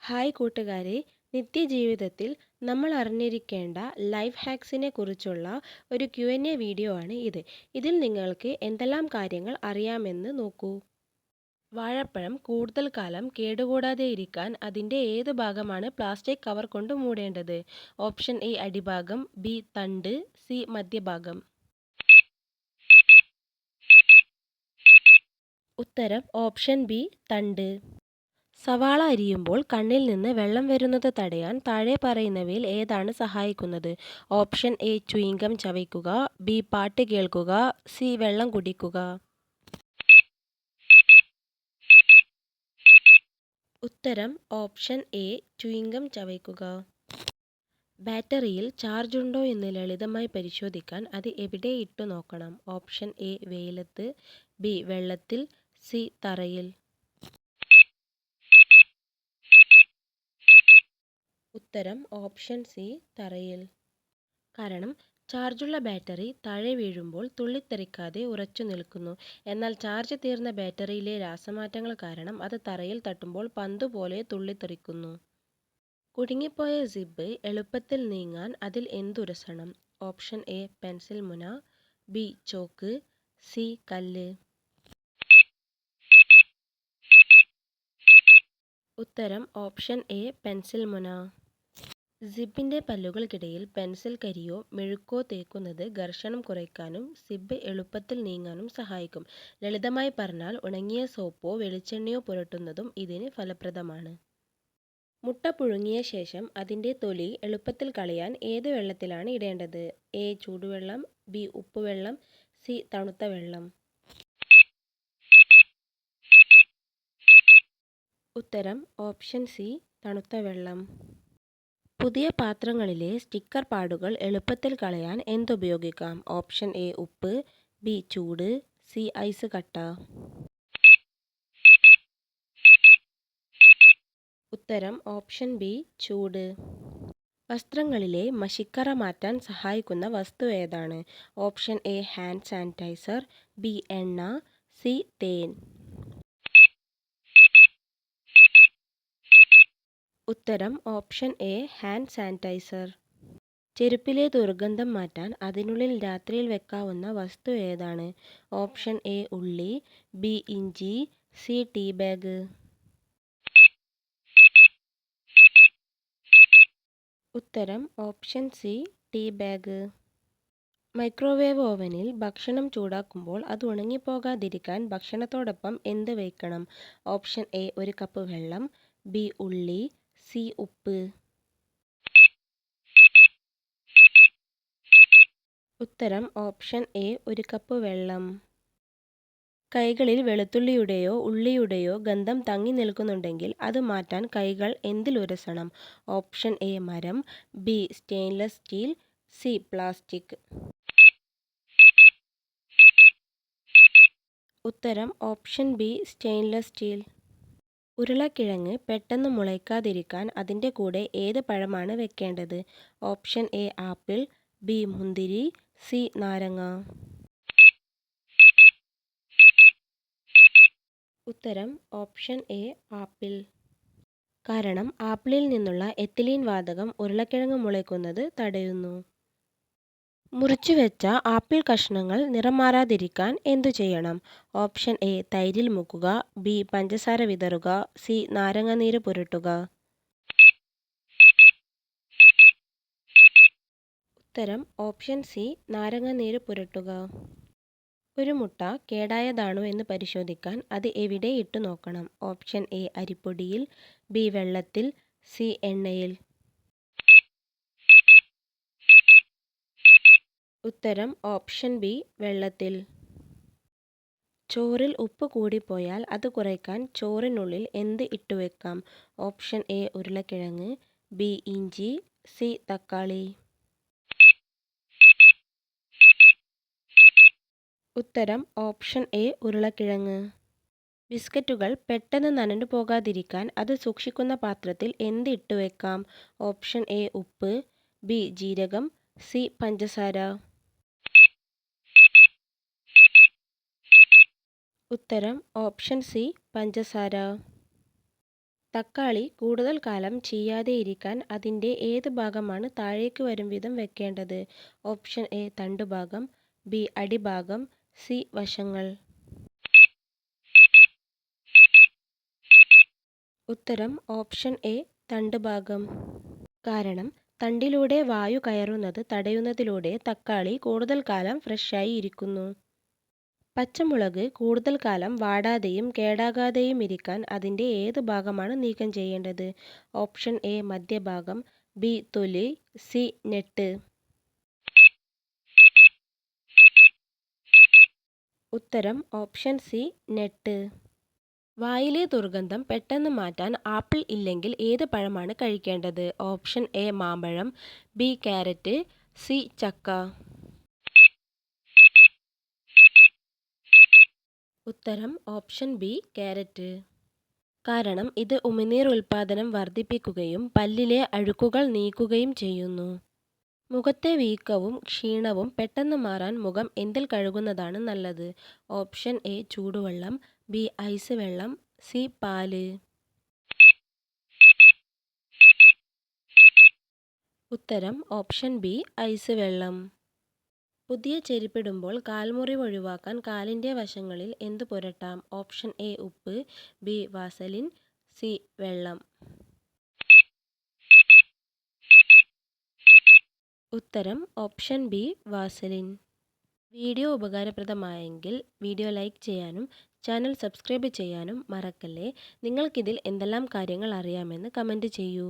Hi കൂട്ടുകാരെ, നിത്യജീവിതത്തിൽ നമ്മൾ അറിഞ്ഞിരിക്കേണ്ട ലൈഫ് ഹാക്സിനെ കുറിച്ചുള്ള ഒരു Q&A വീഡിയോ ആണ് ഇത്. ഇതിൽ നിങ്ങൾക്ക് എന്തെല്ലാം കാര്യങ്ങൾ അറിയാമെന്ന് നോക്കൂ. വാഴപ്പഴം കൂടുതൽ കാലം കേടുകൂടാതെ ഇരിക്കാൻ അതിൻ്റെ ഏത് ഭാഗമാണ് പ്ലാസ്റ്റിക് കവർ കൊണ്ട് മൂടേണ്ടത്? ഓപ്ഷൻ എ അടിഭാഗം, ബി തണ്ട്, സി മധ്യഭാഗം. ഉത്തരം ഓപ്ഷൻ ബി തണ്ട്. സവാള അരിയുമ്പോൾ കണ്ണിൽ നിന്ന് വെള്ളം വരുന്നത് തടയാൻ താഴെ പറയുന്നവയിൽ ഏതാണ് സഹായിക്കുന്നത്? ഓപ്ഷൻ എ ച്യൂയിംഗം ചവയ്ക്കുക, ബി പാട്ട് കേൾക്കുക, സി വെള്ളം കുടിക്കുക. ഉത്തരം ഓപ്ഷൻ എ ച്യൂയിംഗം ചവയ്ക്കുക. ബാറ്ററിയിൽ ചാർജ് ഉണ്ടോ എന്ന് ലളിതമായി പരിശോധിക്കാൻ അത് എവിടെ ഇട്ടു നോക്കണം? ഓപ്ഷൻ എ വെയിലത്ത്, ബി വെള്ളത്തിൽ, സി തറയിൽ. ഉത്തരം ഓപ്ഷൻ സി തറയിൽ. കാരണം ചാർജുള്ള ബാറ്ററി താഴെ വീഴുമ്പോൾ തുള്ളിത്തെറിക്കാതെ ഉറച്ചു നിൽക്കുന്നു. എന്നാൽ ചാർജ് തീർന്ന ബാറ്ററിയിലെ രാസമാറ്റങ്ങൾ കാരണം അത് തറയിൽ തട്ടുമ്പോൾ പന്തുപോലെ തുള്ളിത്തെറിക്കുന്നു. കുടുങ്ങിപ്പോയ സിബ് എളുപ്പത്തിൽ നീങ്ങാൻ അതിൽ എന്തുരസണം? ഓപ്ഷൻ എ പെൻസിൽ മുന, ബി ചോക്ക്, സി കല്ല്. ഉത്തരം ഓപ്ഷൻ എ പെൻസിൽ മുന. സിബിൻ്റെ പല്ലുകൾക്കിടയിൽ പെൻസിൽ കരിയോ മെഴുക്കോ തേക്കുന്നത് ഘർഷണം കുറയ്ക്കാനും സിബ് എളുപ്പത്തിൽ നീങ്ങാനും സഹായിക്കും. ലളിതമായി പറഞ്ഞാൽ ഉണങ്ങിയ സോപ്പോ വെളിച്ചെണ്ണയോ പുരട്ടുന്നതും ഇതിന് ഫലപ്രദമാണ്. മുട്ട പുഴുങ്ങിയ ശേഷം അതിൻ്റെ തൊലി എളുപ്പത്തിൽ കളയാൻ ഏത് വെള്ളത്തിലാണ് ഇടേണ്ടത്? എ ചൂടുവെള്ളം, ബി ഉപ്പുവെള്ളം, സി തണുത്ത വെള്ളം. ഉത്തരം ഓപ്ഷൻ സി തണുത്ത വെള്ളം. പുതിയ പാത്രങ്ങളിലെ സ്റ്റിക്കർ പാടുകൾ എളുപ്പത്തിൽ കളയാൻ എന്തുപയോഗിക്കാം? ഓപ്ഷൻ എ ഉപ്പ്, ബി ചൂട്, സി ഐസ് കട്ട. ഉത്തരം ഓപ്ഷൻ ബി ചൂട്. വസ്ത്രങ്ങളിലെ മഷിക്കറ മാറ്റാൻ സഹായിക്കുന്ന വസ്തു ഏതാണ്? Option A hand sanitiser, B എണ്ണ, സി തേൻ. ഉത്തരം ഓപ്ഷൻ എ ഹാൻഡ് സാനിറ്റൈസർ. ചെരുപ്പിലെ ദുർഗന്ധം മാറ്റാൻ അതിനുള്ളിൽ രാത്രിയിൽ വെക്കാവുന്ന വസ്തു ഏതാണ്? ഓപ്ഷൻ എ ഉള്ളി, ബി ഇഞ്ചി, സി ടീ ബാഗ്. ഉത്തരം option C tea bag. Microwave ഓവനിൽ ഭക്ഷണം ചൂടാക്കുമ്പോൾ അത് ഉണങ്ങിപ്പോകാതിരിക്കാൻ ഭക്ഷണത്തോടൊപ്പം എന്ത് വയ്ക്കണം? ഓപ്ഷൻ എ ഒരു കപ്പ് വെള്ളം, ബി ഉള്ളി, സി ഉപ്പ്. ഉത്തരം ഓപ്ഷൻ എ ഒരു കപ്പ് വെള്ളം. കൈകളിൽ വെളുത്തുള്ളിയുടെയോ ഉള്ളിയുടെയോ ഗന്ധം തങ്ങി നിൽക്കുന്നുണ്ടെങ്കിൽ അത് മാറ്റാൻ കൈകൾ എന്തിലുരസണം? ഓപ്ഷൻ എ മരം, B stainless steel, C plastic. ഉത്തരം ഓപ്ഷൻ ബി സ്റ്റെയിൻലെസ് സ്റ്റീൽ. ഉരുളക്കിഴങ്ങ് പെട്ടെന്ന് മുളയ്ക്കാതിരിക്കാൻ അതിൻ്റെ കൂടെ ഏത് പഴമാണ് വെക്കേണ്ടത്? ഓപ്ഷൻ എ ആപ്പിൾ, ബി മുന്തിരി, സി നാരങ്ങ. ഉത്തരം ഓപ്ഷൻ എ ആപ്പിൾ. കാരണം ആപ്പിളിൽ നിന്നുള്ള എത്തിലീൻ വാതകം ഉരുളക്കിഴങ്ങ് മുളയ്ക്കുന്നത് തടയുന്നു. മുറിച്ചുവെച്ച ആപ്പിൾ കഷ്ണങ്ങൾ നിറം മാറാതിരിക്കാൻ എന്തു ചെയ്യണം? ഓപ്ഷൻ എ തൈരിൽ മുക്കുക, ബി പഞ്ചസാര വിതറുക, സി നാരങ്ങാനീര് പുരട്ടുക. ഉത്തരം ഓപ്ഷൻ സി നാരങ്ങാനീര് പുരട്ടുക. ഒരു മുട്ട കേടായതാണോ എന്ന് പരിശോധിക്കാൻ അത് എവിടെ ഇട്ടു നോക്കണം? ഓപ്ഷൻ എ അരിപ്പൊടിയിൽ, ബി വെള്ളത്തിൽ, സി എണ്ണയിൽ. ഉത്തരം ഓപ്ഷൻ ബി വെള്ളത്തിൽ. ചോറിൽ ഉപ്പ് കൂടിപ്പോയാൽ അത് കുറയ്ക്കാൻ ചോറിനുള്ളിൽ എന്ത് ഇട്ടുവെക്കാം? ഓപ്ഷൻ എ ഉരുളക്കിഴങ്ങ്, ബി ഇഞ്ചി, സി തക്കാളി. ഉത്തരം ഓപ്ഷൻ എ ഉരുളക്കിഴങ്ങ്. ബിസ്ക്കറ്റുകൾ പെട്ടെന്ന് നനഞ്ഞു പോകാതിരിക്കാൻ അത് സൂക്ഷിക്കുന്ന പാത്രത്തിൽ എന്ത് ഇട്ടുവെക്കാം? ഓപ്ഷൻ എ ഉപ്പ്, ബി ജീരകം, സി പഞ്ചസാര. ഉത്തരം ഓപ്ഷൻ സി പഞ്ചസാര. തക്കാളി കൂടുതൽ കാലം ചീയാതെയിരിക്കാൻ അതിൻ്റെ ഏത് ഭാഗമാണ് താഴേക്ക് വരും വിധം വെക്കേണ്ടത്? ഓപ്ഷൻ എ തണ്ടുഭാഗം, ബി അടിഭാഗം, സി വശങ്ങൾ. ഉത്തരം ഓപ്ഷൻ എ തണ്ടുഭാഗം. കാരണം തണ്ടിലൂടെ വായു കയറുന്നത് തടയുന്നതിലൂടെ തക്കാളി കൂടുതൽ കാലം ഫ്രഷായി ഇരിക്കുന്നു. പച്ചമുളക് കൂടുതൽ കാലം വാടാതെയും കേടാകാതെയും ഇരിക്കാൻ അതിൻ്റെ ഏത് ഭാഗമാണ് നീക്കം ചെയ്യേണ്ടത്? ഓപ്ഷൻ എ മധ്യഭാഗം, ബി തൊലി, സി ഞെട്ട്. ഉത്തരം ഓപ്ഷൻ സി ഞെട്ട്. വായിലെ ദുർഗന്ധം പെട്ടെന്ന് മാറ്റാൻ ആപ്പിൾ ഇല്ലെങ്കിൽ ഏത് പഴമാണ് കഴിക്കേണ്ടത്? ഓപ്ഷൻ എ മാമ്പഴം, ബി കാരറ്റ്, സി ചക്ക. ഉത്തരം ഓപ്ഷൻ ബി കാരറ്റ്. കാരണം ഇത് ഉമിനീർ ഉൽപ്പാദനം വർദ്ധിപ്പിക്കുകയും പല്ലിലെ അഴുക്കുകൾ നീക്കുകയും ചെയ്യുന്നു. മുഖത്തെ വീക്കവും ക്ഷീണവും പെട്ടെന്ന് മാറാൻ മുഖം എന്തിൽ കഴുകുന്നതാണ് നല്ലത്? ഓപ്ഷൻ എ ചൂടുവെള്ളം, ബി ഐസ് വെള്ളം, സി പാല്. ഉത്തരം ഓപ്ഷൻ ബി ഐസ് വെള്ളം. പുതിയ ചെരുപ്പിടുമ്പോൾ കാൽമുറിവ് ഒഴിവാക്കാൻ കാലിൻ്റെ വശങ്ങളിൽ എന്ത് പുരട്ടാം? ഓപ്ഷൻ എ ഉപ്പ്, ബി വാസലിൻ, സി വെള്ളം. ഉത്തരം ഓപ്ഷൻ ബി വാസലിൻ. വീഡിയോ ഉപകാരപ്രദമായെങ്കിൽ വീഡിയോ ലൈക്ക് ചെയ്യാനും ചാനൽ സബ്സ്ക്രൈബ് ചെയ്യാനും മറക്കല്ലേ. നിങ്ങൾക്കിതിൽ എന്തെല്ലാം കാര്യങ്ങൾ അറിയാമെന്ന് കമൻറ്റ് ചെയ്യൂ.